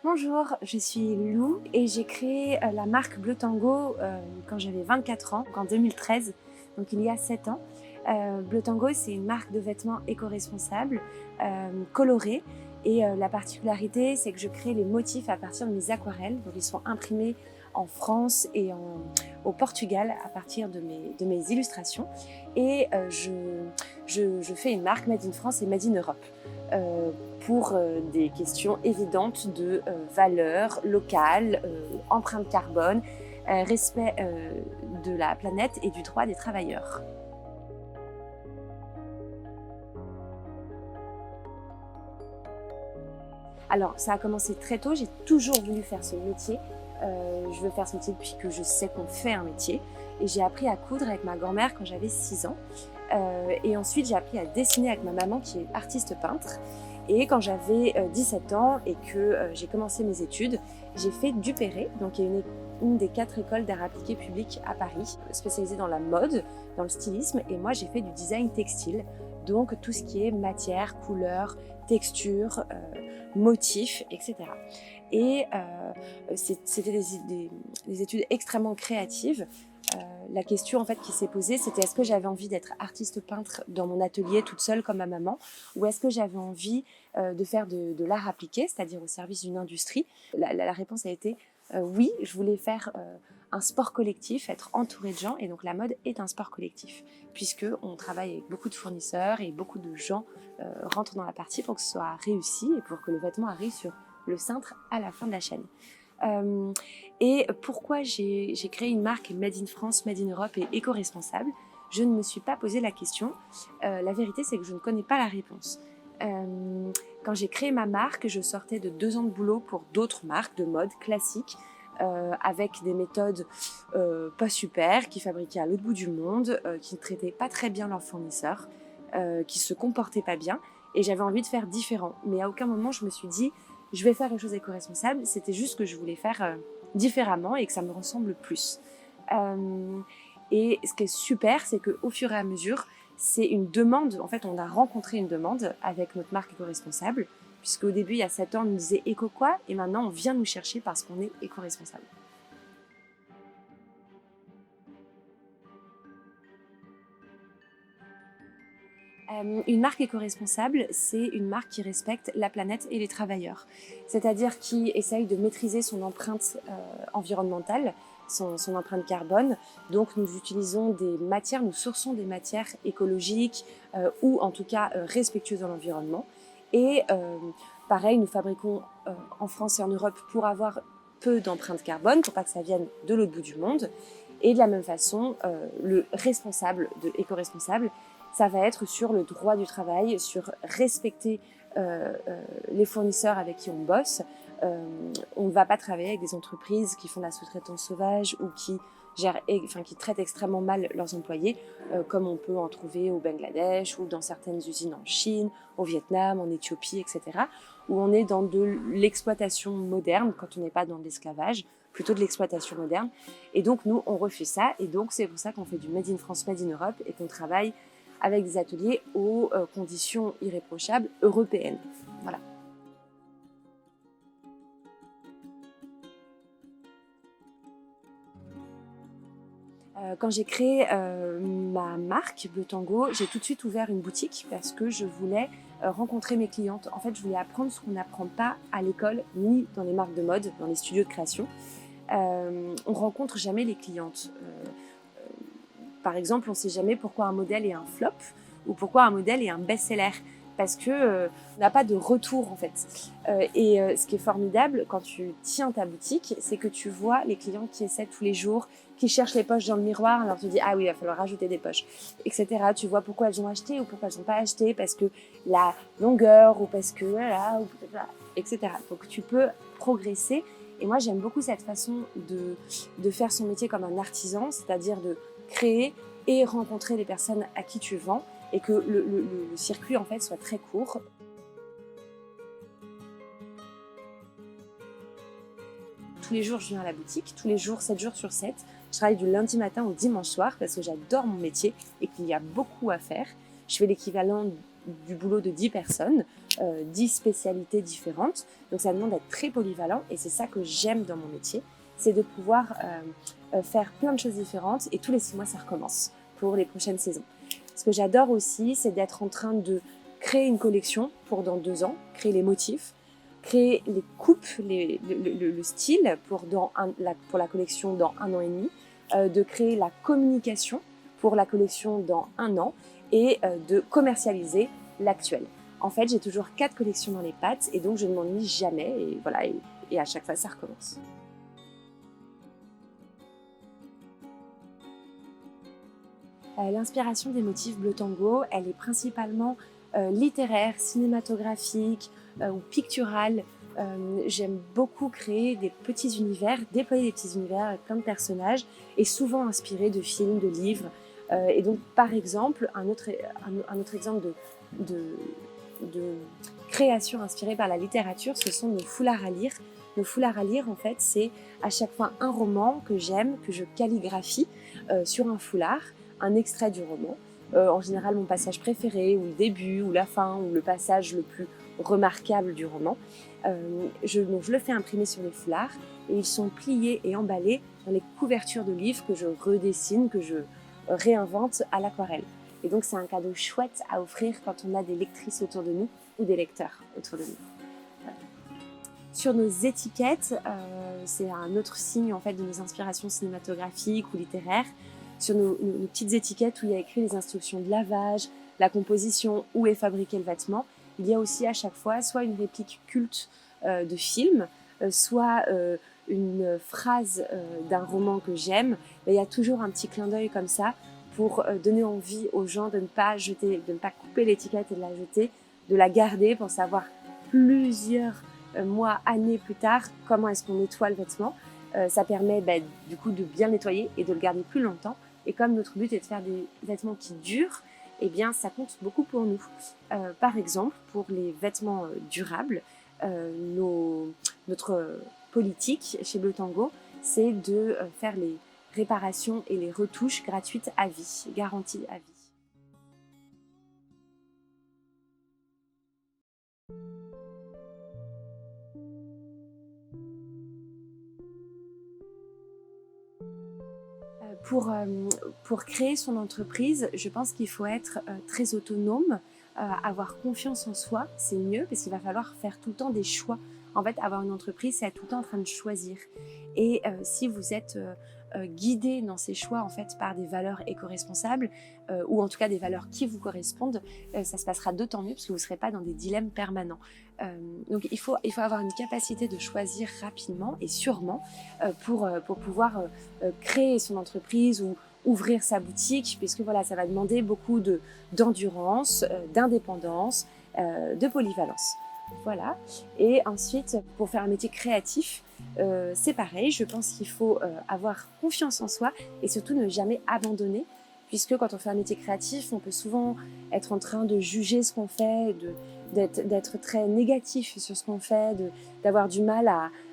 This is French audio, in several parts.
Bonjour, je suis Lou et j'ai créé la marque Bleu Tango quand j'avais 24 ans, en 2013, donc il y a 7 ans. Bleu Tango, c'est une marque de vêtements éco-responsables, colorés, et la particularité, c'est que je crée les motifs à partir de mes aquarelles, donc ils sont imprimés en France et au Portugal à partir de mes illustrations, et je fais une marque Made in France et Made in Europe. Pour des questions évidentes de valeur locale, empreinte carbone, respect de la planète et du droit des travailleurs. Alors, ça a commencé très tôt, j'ai toujours voulu faire ce métier. Je veux faire ce métier depuis que je sais qu'on fait un métier. Et j'ai appris à coudre avec ma grand-mère quand j'avais 6 ans. Et ensuite, j'ai appris à dessiner avec ma maman qui est artiste peintre. Et quand j'avais 17 ans et que j'ai commencé mes études, j'ai fait Duperré, donc il y a une des 4 écoles d'art appliqué publiques à Paris, spécialisée dans la mode, dans le stylisme. Et moi, j'ai fait du design textile, donc tout ce qui est matière, couleur, texture, motifs, etc. Et c'était des études extrêmement créatives. La question en fait qui s'est posée, c'était est-ce que j'avais envie d'être artiste peintre dans mon atelier toute seule comme ma maman, ou est-ce que j'avais envie de faire de l'art appliqué, c'est-à-dire au service d'une industrie. La réponse a été oui, je voulais faire un sport collectif, être entourée de gens, et donc la mode est un sport collectif, puisqu'on travaille avec beaucoup de fournisseurs et beaucoup de gens rentrent dans la partie pour que ce soit réussi et pour que le vêtement arrive sur le cintre à la fin de la chaîne. Et pourquoi j'ai créé une marque Made in France, Made in Europe et éco-responsable? Je ne me suis pas posé la question. La vérité, c'est que je ne connais pas la réponse. Quand j'ai créé ma marque, je sortais de 2 ans de boulot pour d'autres marques de mode classiques, avec des méthodes pas super, qui fabriquaient à l'autre bout du monde, qui ne traitaient pas très bien leurs fournisseurs, qui se comportaient pas bien, et j'avais envie de faire différent. Mais à aucun moment je me suis dit je vais faire une chose éco-responsable, c'était juste que je voulais faire différemment et que ça me ressemble plus. Et ce qui est super, c'est qu'au fur et à mesure, c'est une demande, en fait on a rencontré une demande avec notre marque éco-responsable, puisqu'au début, il y a 7 ans, on nous disait éco quoi, et maintenant on vient nous chercher parce qu'on est éco-responsable. Une marque éco-responsable, c'est une marque qui respecte la planète et les travailleurs. C'est-à-dire qui essaye de maîtriser son empreinte environnementale, son empreinte carbone. Donc nous utilisons des matières, nous sourçons des matières écologiques ou en tout cas respectueuses de l'environnement. Et pareil, nous fabriquons en France et en Europe pour avoir peu d'empreinte carbone, pour pas que ça vienne de l'autre bout du monde. Et de la même façon, le responsable, éco-responsable, ça va être sur le droit du travail, sur respecter les fournisseurs avec qui on bosse. On ne va pas travailler avec des entreprises qui font de la sous-traitance sauvage ou qui traitent extrêmement mal leurs employés, comme on peut en trouver au Bangladesh ou dans certaines usines en Chine, au Vietnam, en Éthiopie, etc., où on est dans de l'exploitation moderne, quand on n'est pas dans de l'esclavage, plutôt de l'exploitation moderne. Et donc nous, on refuse ça, et donc c'est pour ça qu'on fait du Made in France, Made in Europe, et qu'on travaille avec des ateliers aux conditions irréprochables européennes. Voilà. Quand j'ai créé ma marque Bleu Tango, j'ai tout de suite ouvert une boutique parce que je voulais rencontrer mes clientes. En fait, je voulais apprendre ce qu'on n'apprend pas à l'école ni dans les marques de mode, dans les studios de création. On rencontre jamais les clientes. Par exemple, on ne sait jamais pourquoi un modèle est un flop ou pourquoi un modèle est un best-seller, parce que on n'a pas de retour en fait. Ce qui est formidable quand tu tiens ta boutique, c'est que tu vois les clients qui essaient tous les jours, qui cherchent les poches dans le miroir, alors tu te dis ah oui, il va falloir rajouter des poches, etc. Tu vois pourquoi elles ont acheté ou pourquoi elles n'ont pas acheté, parce que la longueur ou parce que voilà, ou etc. Donc tu peux progresser. Et moi j'aime beaucoup cette façon de faire son métier comme un artisan, c'est-à-dire de créer et rencontrer les personnes à qui tu vends, et que le circuit en fait soit très court. Tous les jours je viens à la boutique, tous les jours, 7 jours sur 7. Je travaille du lundi matin au dimanche soir parce que j'adore mon métier et qu'il y a beaucoup à faire. Je fais l'équivalent du boulot de 10 personnes, 10 spécialités différentes. Donc ça demande d'être très polyvalent et c'est ça que j'aime dans mon métier, c'est de pouvoir faire plein de choses différentes et tous les 6 mois ça recommence pour les prochaines saisons. Ce que j'adore aussi, c'est d'être en train de créer une collection pour dans 2 ans, créer les motifs, créer les coupes, le style pour la collection dans 1 an et demi, de créer la communication pour la collection dans 1 an et de commercialiser l'actuel. En fait, j'ai toujours 4 collections dans les pattes et donc je ne m'ennuie jamais et voilà, et à chaque fois ça recommence. L'inspiration des motifs Bleu Tango, elle est principalement littéraire, cinématographique ou picturale. J'aime beaucoup créer des petits univers, déployer des petits univers avec plein de personnages et souvent inspirés de films, de livres. Et donc par exemple, un autre exemple de création inspirée par la littérature, ce sont nos foulards à lire. Nos foulards à lire, en fait, c'est à chaque fois un roman que j'aime, que je calligraphie sur un foulard, un extrait du roman. En général, mon passage préféré, ou le début, ou la fin, ou le passage le plus remarquable du roman. Donc je le fais imprimer sur les foulards et ils sont pliés et emballés dans les couvertures de livres que je redessine, que je réinvente à l'aquarelle. Et donc c'est un cadeau chouette à offrir quand on a des lectrices autour de nous ou des lecteurs autour de nous. Voilà. Sur nos étiquettes, c'est un autre signe en fait de nos inspirations cinématographiques ou littéraires. Sur nos petites étiquettes où il y a écrit les instructions de lavage, la composition, où est fabriqué le vêtement, il y a aussi à chaque fois soit une réplique culte de film, soit une phrase d'un roman que j'aime. Mais il y a toujours un petit clin d'œil comme ça pour donner envie aux gens de ne pas jeter, de ne pas couper l'étiquette et de la jeter, de la garder pour savoir plusieurs mois, années plus tard, comment est-ce qu'on nettoie le vêtement. Ça permet du coup de bien le nettoyer et de le garder plus longtemps. Et comme notre but est de faire des vêtements qui durent, eh bien ça compte beaucoup pour nous. Par exemple, pour les vêtements durables, notre politique chez Bleu Tango, c'est de faire les réparations et les retouches gratuites à vie, garanties à vie. Pour créer son entreprise, je pense qu'il faut être très autonome, avoir confiance en soi, c'est mieux parce qu'il va falloir faire tout le temps des choix. En fait, avoir une entreprise, c'est être tout le temps en train de choisir. Et si vous êtes guidé dans ces choix en fait par des valeurs éco-responsables ou en tout cas des valeurs qui vous correspondent, ça se passera d'autant mieux parce que vous ne serez pas dans des dilemmes permanents. Donc il faut avoir une capacité de choisir rapidement et sûrement pour pouvoir créer son entreprise ou ouvrir sa boutique, puisque voilà, ça va demander beaucoup d'endurance, d'indépendance, de polyvalence. Voilà. Et ensuite, pour faire un métier créatif, c'est pareil. Je pense qu'il faut avoir confiance en soi et surtout ne jamais abandonner, puisque quand on fait un métier créatif, on peut souvent être en train de juger ce qu'on fait, d'être très négatif sur ce qu'on fait, d'avoir du mal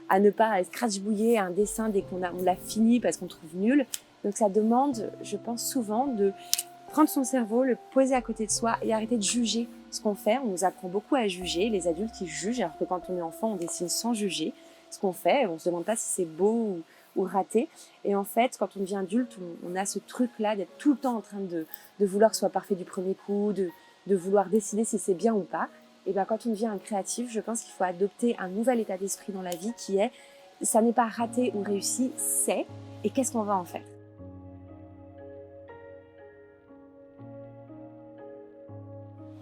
à ne pas scratchbouiller un dessin dès qu'on l'a fini parce qu'on trouve nul. Donc ça demande, je pense souvent, de prendre son cerveau, le poser à côté de soi et arrêter de juger ce qu'on fait. On nous apprend beaucoup à juger, les adultes qui jugent, alors que quand on est enfant, on dessine sans juger ce qu'on fait. On ne se demande pas si c'est beau ou raté. Et en fait, quand on devient adulte, on a ce truc-là d'être tout le temps en train de vouloir que ce soit parfait du premier coup, de vouloir décider si c'est bien ou pas. Et bien quand on devient un créatif, je pense qu'il faut adopter un nouvel état d'esprit dans la vie qui est, ça n'est pas raté ou réussi, c'est, et qu'est-ce qu'on va en faire ?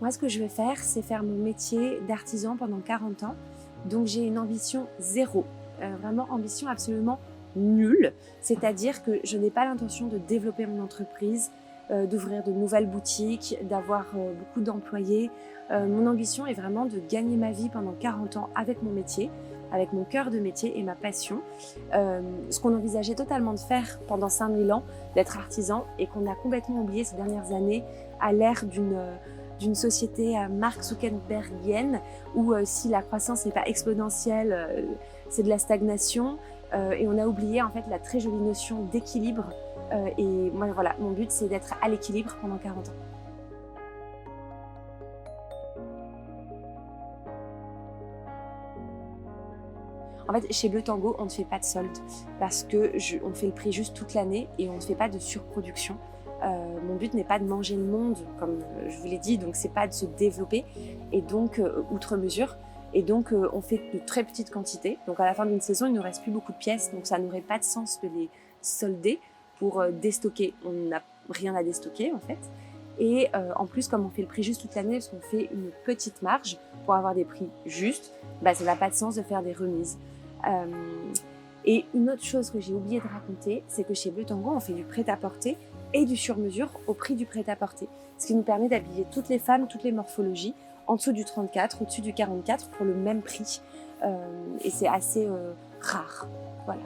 Moi, ce que je vais faire, c'est faire mon métier d'artisan pendant 40 ans. Donc, j'ai une ambition zéro, vraiment ambition absolument nulle. C'est-à-dire que je n'ai pas l'intention de développer mon entreprise, d'ouvrir de nouvelles boutiques, d'avoir beaucoup d'employés. Mon ambition est vraiment de gagner ma vie pendant 40 ans avec mon métier, avec mon cœur de métier et ma passion. Ce qu'on envisageait totalement de faire pendant 5000 ans, d'être artisan, et qu'on a complètement oublié ces dernières années à l'ère d'une société Mark Zuckerbergienne où si la croissance n'est pas exponentielle, c'est de la stagnation et on a oublié en fait la très jolie notion d'équilibre et moi voilà, mon but c'est d'être à l'équilibre pendant 40 ans. En fait, chez Bleu Tango, on ne fait pas de solde parce que on fait le prix juste toute l'année et on ne fait pas de surproduction. Mon but n'est pas de manger le monde, comme je vous l'ai dit, donc c'est pas de se développer et donc outre mesure. Et donc on fait de très petites quantités. Donc à la fin d'une saison, il ne nous reste plus beaucoup de pièces, donc ça n'aurait pas de sens de les solder pour déstocker. On n'a rien à déstocker en fait. Et en plus, comme on fait le prix juste toute l'année, parce qu'on fait une petite marge pour avoir des prix justes, bah, ça n'a pas de sens de faire des remises. Et une autre chose que j'ai oublié de raconter, c'est que chez Bleu Tango, on fait du prêt-à-porter et du sur-mesure au prix du prêt-à-porter. Ce qui nous permet d'habiller toutes les femmes, toutes les morphologies, en dessous du 34, au-dessus du 44 pour le même prix. Et c'est assez rare. Voilà.